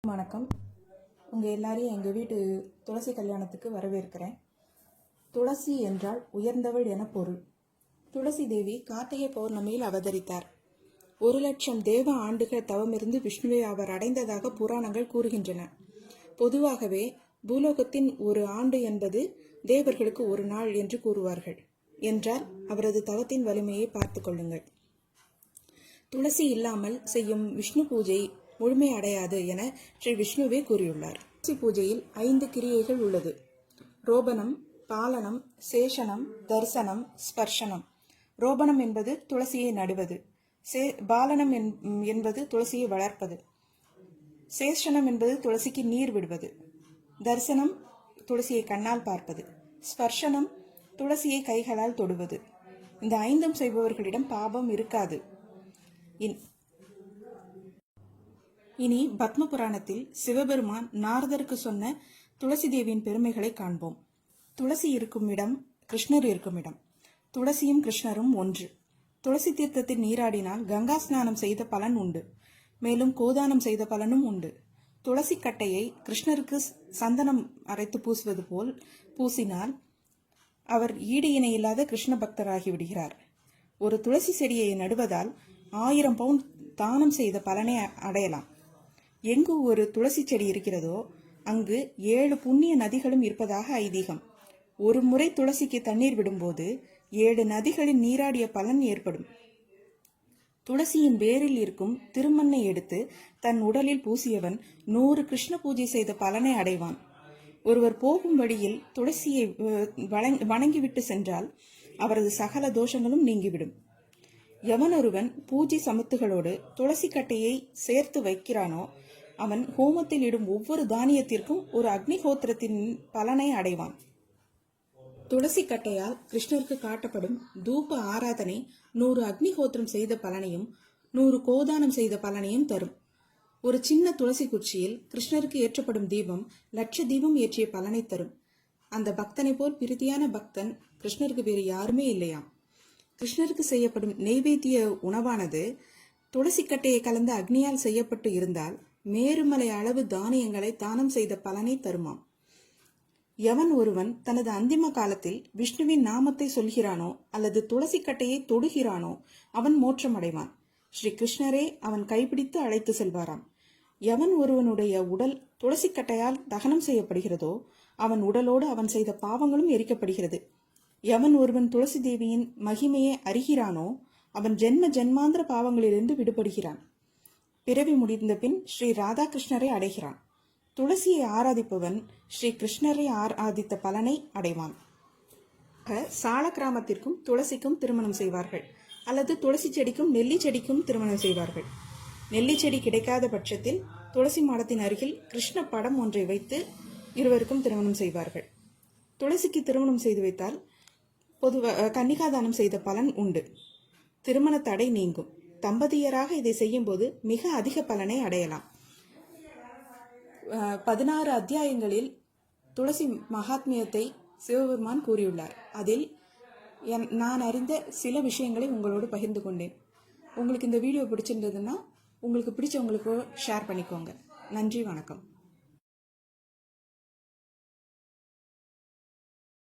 வணக்கம். உங்கள் எல்லாரையும் எங்கள் வீட்டு துளசி கல்யாணத்துக்கு வரவேற்கிறேன். துளசி என்றால் உயர்ந்தவள் என பொருள். துளசி தேவி கார்த்திகை பௌர்ணமியில் அவதரித்தார். 1,00,000 தேவ ஆண்டுகள் தவமிருந்து விஷ்ணுவை அவர் அடைந்ததாக புராணங்கள் கூறுகின்றன. பொதுவாகவே பூலோகத்தின் ஒரு ஆண்டு என்பது தேவர்களுக்கு ஒரு நாள் என்று கூறுவார்கள். என்றால் அவரது தவத்தின் வலிமையை பார்த்து கொள்ளுங்கள். துளசி இல்லாமல் செய்யும் விஷ்ணு பூஜை முழுமை அடையாது என ஸ்ரீ விஷ்ணுவே கூறியுள்ளார். துளசி பூஜையில் 5 கிரியைகள் உள்ளது. ரோபணம், பாலனம், சேஷனம், தரிசனம், ஸ்பர்ஷனம். ரோபணம் என்பது துளசியை நடுவது. பாலனம் என்பது துளசியை வளர்ப்பது. சேஷனம் என்பது துளசிக்கு நீர் விடுவது. தரிசனம் துளசியை கண்ணால் பார்ப்பது. ஸ்பர்ஷனம் துளசியை கைகளால் தொடுவது. இந்த 5ம் செய்பவர்களிடம் பாபம் இருக்காது. இனி பத்ம புராணத்தில் சிவபெருமான் நாரதருக்கு சொன்ன துளசி தேவியின் பெருமைகளை காண்போம். துளசி இருக்கும் இடம் கிருஷ்ணர் இருக்கும் இடம். துளசியும் கிருஷ்ணரும் ஒன்று. துளசி தீர்த்தத்தில் நீராடினால் கங்கா ஸ்நானம் செய்த பலன் உண்டு. மேலும் கோதானம் செய்த பலனும் உண்டு. துளசி கட்டையை கிருஷ்ணருக்கு சந்தனம் அரைத்து பூசுவது போல் பூசினால் அவர் ஈடு இணையில்லாத கிருஷ்ண பக்தராகி விடுகிறார். ஒரு துளசி செடியை நடுவதால் 1000 பவுண்ட் தானம் செய்த பலனை அடையலாம். எங்கு ஒரு துளசி செடி இருக்கிறதோ அங்கு 7 புண்ணிய நதிகளும் இருப்பதாக ஐதீகம். ஒரு முறை துளசிக்கு தண்ணீர் விடும்போது 7 நதிகளின் நீராடிய பலன் ஏற்படும். துளசியின் வேரில் இருக்கும் திருமண்ணை எடுத்து தன் உடலில் பூசியவன் 100 கிருஷ்ண பூஜை செய்த பலனை அடைவான். ஒருவர் போகும் வழியில் துளசியை வணங்கிவிட்டு சென்றால் அவரது சகல தோஷங்களும் நீங்கிவிடும். எவனொருவன் பூஜை சமத்துகளோடு துளசி கட்டையை சேர்த்து வைக்கிறானோ அவன் ஹோமத்தில் இடும் ஒவ்வொரு தானியத்திற்கும் ஒரு அக்னிஹோத்திரத்தின் பலனை அடைவான். துளசி கட்டையால் கிருஷ்ணருக்கு காட்டப்படும் தூப ஆராதனை 100 அக்னிஹோத்திரம் செய்த பலனையும் 100 கோதானம் செய்த பலனையும் தரும். ஒரு சின்ன துளசி குச்சியில் கிருஷ்ணருக்கு ஏற்றப்படும் தீபம் 1,00,000 தீபம் ஏற்றிய பலனை தரும். அந்த பக்தனை போல் பிரீதியான பக்தன் கிருஷ்ணருக்கு வேறு யாருமே இல்லையாம். கிருஷ்ணருக்கு செய்யப்படும் நெய்வேத்திய உணவானது துளசி கட்டையை கலந்த அக்னியால் செய்யப்பட்டு இருந்தால் மேருமலை அளவு தானியங்களை தானம் செய்த பலனை தருமாம். எவன் ஒருவன் தனது அந்திம காலத்தில் விஷ்ணுவின் நாமத்தை சொல்கிறானோ அல்லது துளசி கட்டையை தொடுகிறானோ அவன் மோட்சம் அடைவான். ஸ்ரீ கிருஷ்ணரே அவன் கைப்பிடித்து அழைத்து செல்வாராம். எவன் ஒருவனுடைய உடல் துளசி கட்டையால் தகனம் செய்யப்படுகிறதோ அவன் உடலோடு அவன் செய்த பாவங்களும் எரிக்கப்படுகிறது. எவன் ஒருவன் துளசி தேவியின் மகிமையை அறிகிறானோ அவன் ஜென்ம ஜென்மாந்திர பாவங்களிலிருந்து விடுபடுகிறான். பிறவி முடிந்த பின் ஸ்ரீ ராதாகிருஷ்ணரை அடைகிறான். துளசியை ஆராதிப்பவன் ஸ்ரீ கிருஷ்ணரை ஆராதித்த பலனை அடைவான். சால கிராமத்திற்கும் துளசிக்கும் திருமணம் செய்வார்கள் அல்லது துளசி செடிக்கும் நெல்லி செடிக்கும் திருமணம் செய்வார்கள். நெல்லி செடி கிடைக்காத பட்சத்தில் துளசி மாடத்தின் அருகில் கிருஷ்ண படம் ஒன்றை வைத்து இருவருக்கும் திருமணம் செய்வார்கள். துளசிக்கு திருமணம் செய்து வைத்தால் கன்னிகாதானம் செய்த பலன் உண்டு. திருமண தடை நீங்கும். தம்பதியராக இதை செய்யும் போது மிக அதிக பலனை அடையலாம். 16 அத்தியாயங்களில் துளசி மகாத்மியத்தை சிவபெருமான் கூறியுள்ளார். அதில் நான் அறிந்த சில விஷயங்களை உங்களோடு பகிர்ந்து கொண்டேன். உங்களுக்கு இந்த வீடியோ பிடிச்சிருந்ததுன்னா உங்களுக்கு பிடிச்சவங்களுக்கு ஷேர் பண்ணிக்கோங்க. நன்றி, வணக்கம்.